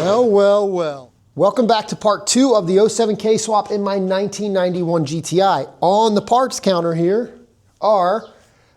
Well, well, well. Welcome back to part 2 of the 07K swap in my 1991 GTI. On the parts counter here are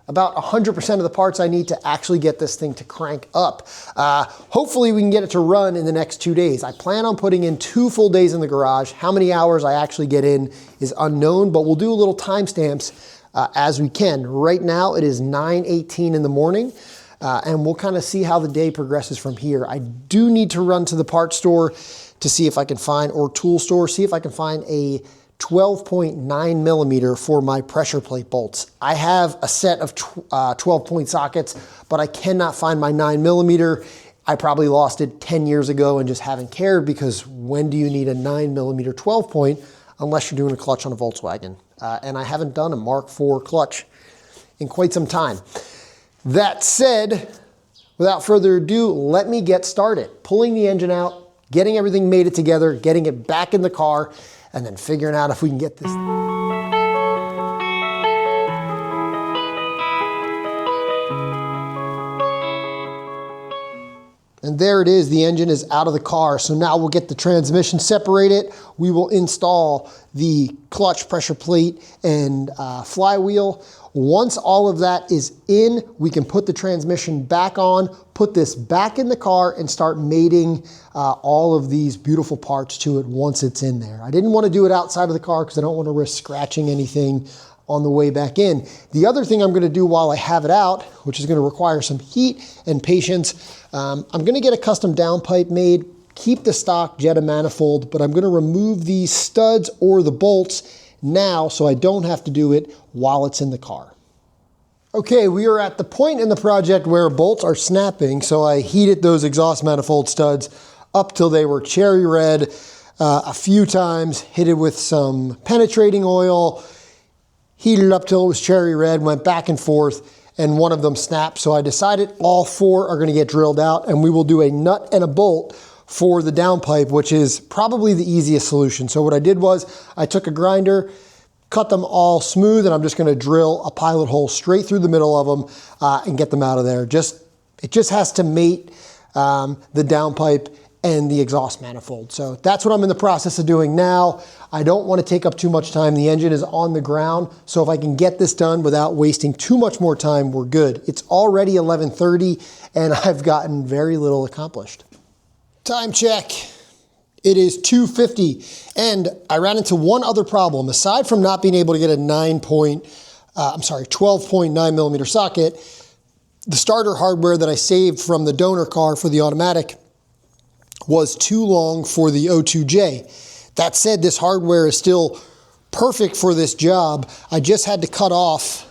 about 100% of the parts I need to actually get this thing to crank up. Hopefully we can get it to run in the next 2 days. I plan on putting in 2 full days in the garage. How many hours I actually get in is unknown, but we'll do a little timestamps as we can. Right now it is 9:18 in the morning. And we'll kind of see how the day progresses from here. I do need to run to the parts store to see if I can find, or tool store, see if I can find a 12.9 millimeter for my pressure plate bolts. I have a set of 12 point sockets, but I cannot find my 9 millimeter. I probably lost it 10 years ago and just haven't cared, because when do you need a 9 millimeter 12 point unless you're doing a clutch on a Volkswagen? And I haven't done a Mark IV clutch in quite some time. That said, without further ado, let me get started. Pulling the engine out, getting everything mated together, getting it back in the car, and then figuring out if we can get this. And there it is, the engine is out of the car. So now we'll get the transmission separated. We will install the clutch, pressure plate, and flywheel. Once all of that is in, we can put the transmission back on, put this back in the car, and start mating all of these beautiful parts to it once it's in there. I didn't want to do it outside of the car because I don't want to risk scratching anything on the way back in. The other thing I'm going to do while I have it out, which is going to require some heat and patience, I'm going to get a custom downpipe made, keep the stock Jetta manifold, but I'm going to remove these studs or the bolts now so I don't have to do it while it's in the car. Okay, we are at the point in the project where bolts are snapping, so I heated those exhaust manifold studs up till they were cherry red a few times, hit it with some penetrating oil, heated it up till it was cherry red, went back and forth, and one of them snapped. So I decided all 4 are going to get drilled out, and we will do a nut and a bolt for the downpipe, which is probably the easiest solution. So what I did was I took a grinder, cut them all smooth, and I'm just going to drill a pilot hole straight through the middle of them and get them out of there. It just has to mate the downpipe and the exhaust manifold. So that's what I'm in the process of doing now. I don't want to take up too much time. The engine is on the ground, so if I can get this done without wasting too much more time, we're good. It's already 11:30 and I've gotten very little accomplished. Time check. It is 2:50, and I ran into one other problem. Aside from not being able to get a 12.9 millimeter socket, the starter hardware that I saved from the donor car for the automatic was too long for the O2J. That said, this hardware is still perfect for this job. I just had to cut off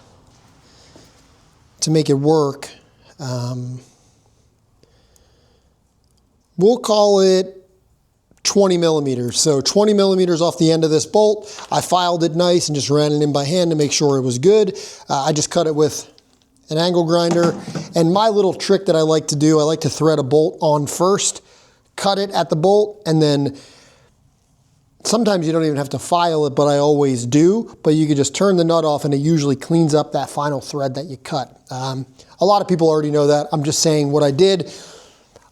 to make it work. We'll call it 20 millimeters. So 20 millimeters off the end of this bolt. I filed it nice and just ran it in by hand to make sure it was good. I just cut it with an angle grinder. And my little trick that I like to do, I like to thread a bolt on first, cut it at the bolt, and then sometimes you don't even have to file it, but I always do. But you can just turn the nut off and it usually cleans up that final thread that you cut. A lot of people already know that. I'm just saying what I did.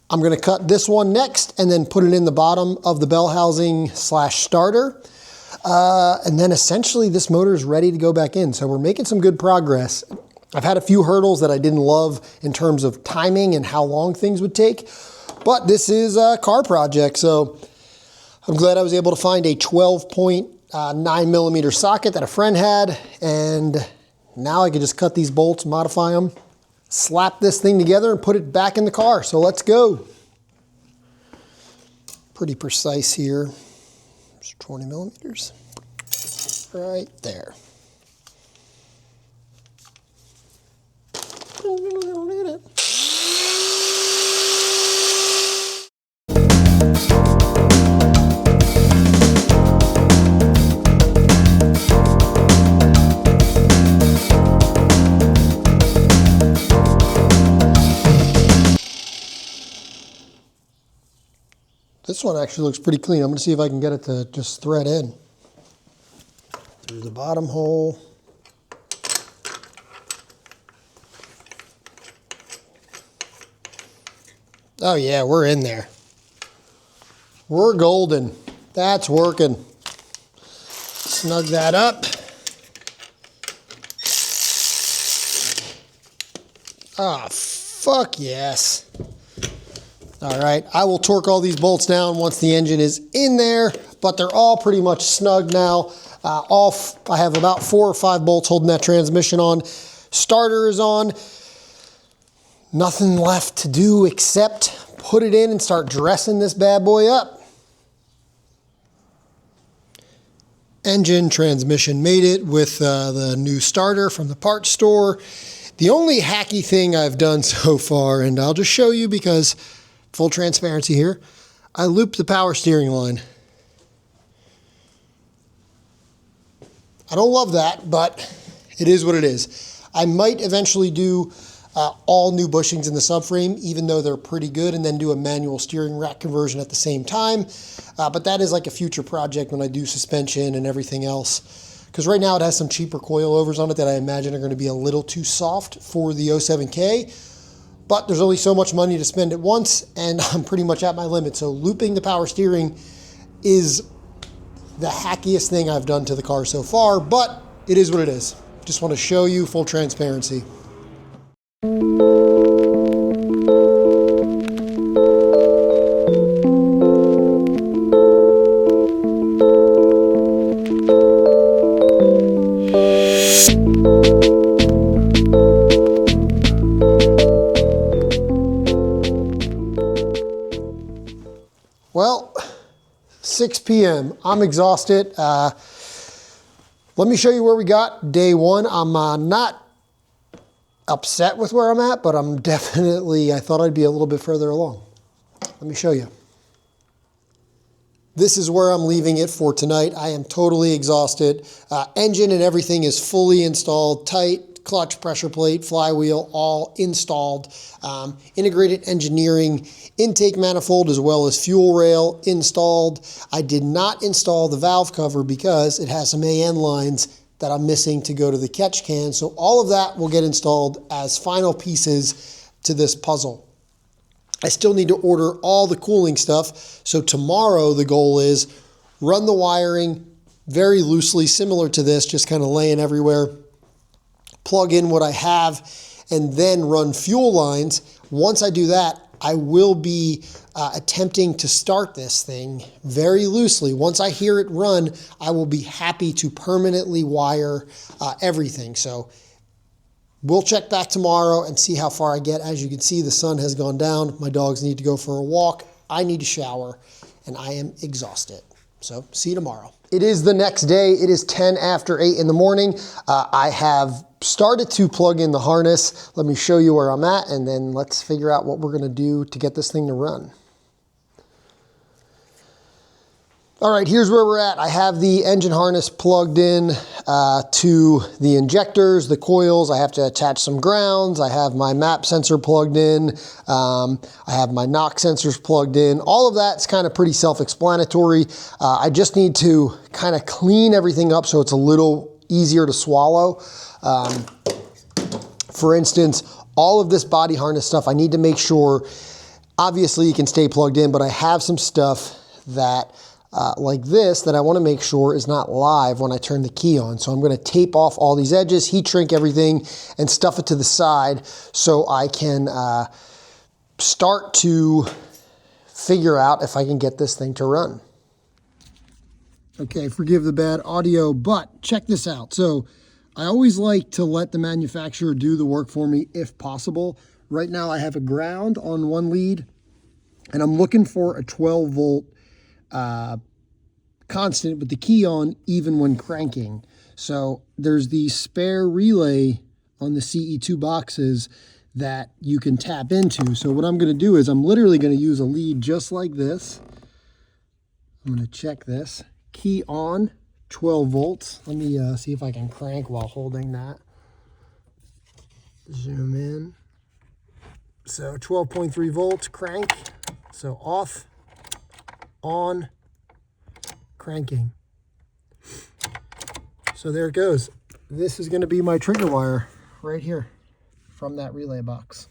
I'm going to cut this one next and then put it in the bottom of the bell housing / starter. And then essentially this motor is ready to go back in. So we're making some good progress. I've had a few hurdles that I didn't love in terms of timing and how long things would take. But this is a car project, so I'm glad I was able to find a 12.9 millimeter socket that a friend had, and now I can just cut these bolts, modify them, slap this thing together, and put it back in the car. So let's go. Pretty precise here. It's 20 millimeters. Right there. This one actually looks pretty clean. I'm going to see if I can get it to just thread in through the bottom hole. Oh yeah, we're in there. We're golden. That's working. Snug that up. Ah, fuck yes. All right, I will torque all these bolts down once the engine is in there, but they're all pretty much snug now. I have about 4 or 5 bolts holding that transmission on. Starter is on. Nothing left to do except put it in and start dressing this bad boy up. Engine, transmission made it with the new starter from the parts store. The only hacky thing I've done so far, and I'll just show you because full transparency here, I looped the power steering line. I don't love that, but it is what it is. I might eventually do all new bushings in the subframe, even though they're pretty good, and then do a manual steering rack conversion at the same time. But that is like a future project when I do suspension and everything else. Because right now it has some cheaper coilovers on it that I imagine are going to be a little too soft for the 07K. But there's only so much money to spend at once, and I'm pretty much at my limit. So looping the power steering is the hackiest thing I've done to the car so far, but it is what it is. Just want to show you full transparency. Well, 6 p.m. I'm exhausted. Let me show you where we got day one. I'm not upset with where I'm at, but I'm definitely, I thought I'd be a little bit further along. Let me show you. This is where I'm leaving it for tonight. I am totally exhausted. Engine and everything is fully installed, tight, clutch, pressure plate, flywheel, all installed. Integrated engineering, intake manifold, as well as fuel rail installed. I did not install the valve cover because it has some AN lines that I'm missing to go to the catch can. So all of that will get installed as final pieces to this puzzle. I still need to order all the cooling stuff. So tomorrow the goal is run the wiring very loosely, similar to this, just kind of laying everywhere. Plug in what I have, and then run fuel lines. Once I do that, I will be attempting to start this thing very loosely. Once I hear it run, I will be happy to permanently wire everything. So we'll check back tomorrow and see how far I get. As you can see, the sun has gone down. My dogs need to go for a walk. I need to shower, and I am exhausted. So see you tomorrow. It is the next day. It is 10 after 8 in the morning. I have started to plug in the harness. Let me show you where I'm at, and then let's figure out what we're going to do to get this thing to run. All right, here's where we're at. I have the engine harness plugged in to the injectors, the coils. I have to attach some grounds. I have my map sensor plugged in. I have my knock sensors plugged in. All of that's kind of pretty self-explanatory. I just need to kind of clean everything up so it's a little easier to swallow. For instance, all of this body harness stuff, I need to make sure, obviously you can stay plugged in, but I have some stuff that like this that I want to make sure is not live when I turn the key on. So I'm going to tape off all these edges, heat shrink everything, and stuff it to the side so I can start to figure out if I can get this thing to run. Okay, forgive the bad audio, but check this out. So I always like to let the manufacturer do the work for me if possible. Right now I have a ground on one lead, and I'm looking for a 12 volt constant with the key on even when cranking. So there's the spare relay on the CE2 boxes that you can tap into. So what I'm going to do is I'm literally going to use a lead just like this. I'm going to check this. Key on, 12 volts. Let me see if I can crank while holding that. Zoom in. So 12.3 volts, crank. So off, on, cranking. So there it goes. This is going to be my trigger wire right here from that relay box.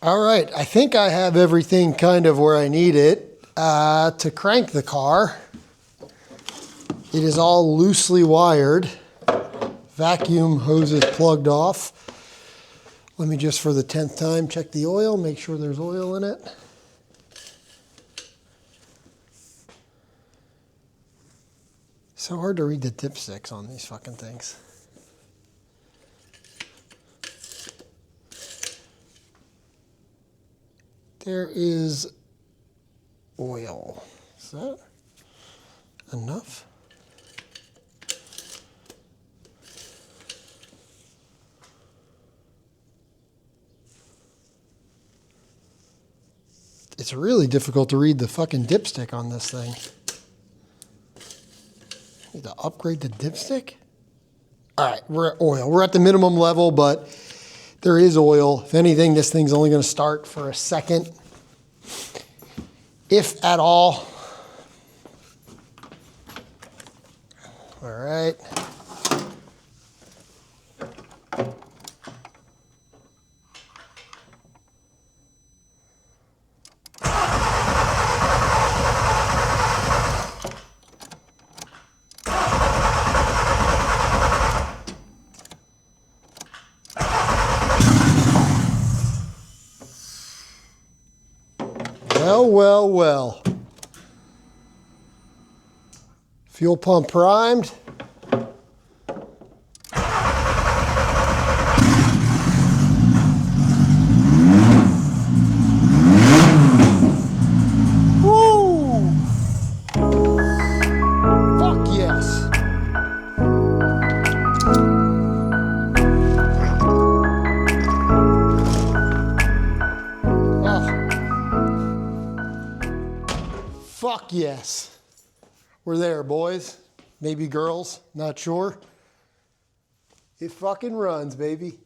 All right, I think I have everything kind of where I need it to crank the car. It is all loosely wired. Vacuum hose is plugged off. Let me just for the 10th time check the oil, make sure there's oil in it. So hard to read the dipsticks on these fucking things. There is oil. Is that enough? It's really difficult to read the fucking dipstick on this thing. Need to upgrade the dipstick? All right, we're at oil. We're at the minimum level, but there is oil. If anything, this thing's only going to start for a second, if at all. All right. Well, well, well. Fuel pump primed. Woo! Fuck yes. Fuck yes. We're there, boys. Maybe girls, not sure. It fucking runs, baby.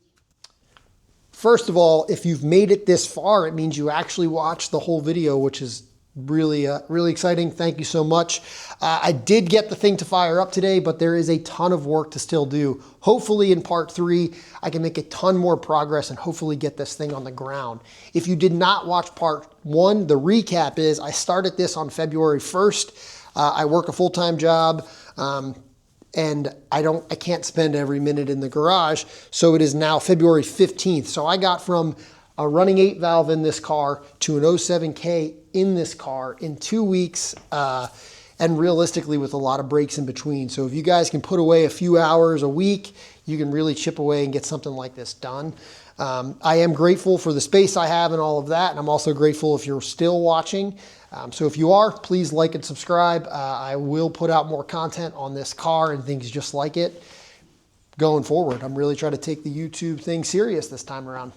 First of all, if you've made it this far, it means you actually watched the whole video, which is really, really exciting. Thank you so much. I did get the thing to fire up today, but there is a ton of work to still do. Hopefully in part 3, I can make a ton more progress and hopefully get this thing on the ground. If you did not watch part 1, the recap is I started this on February 1st. I work a full-time job and I can't spend every minute in the garage. So it is now February 15th. So I got from a running 8 valve in this car to an 07K in this car in 2 weeks, and realistically with a lot of breaks in between. So if you guys can put away a few hours a week, you can really chip away and get something like this done. I am grateful for the space I have and all of that, and I'm also grateful if you're still watching. So if you are, please like and subscribe. I will put out more content on this car and things just like it going forward. I'm really trying to take the YouTube thing serious this time around.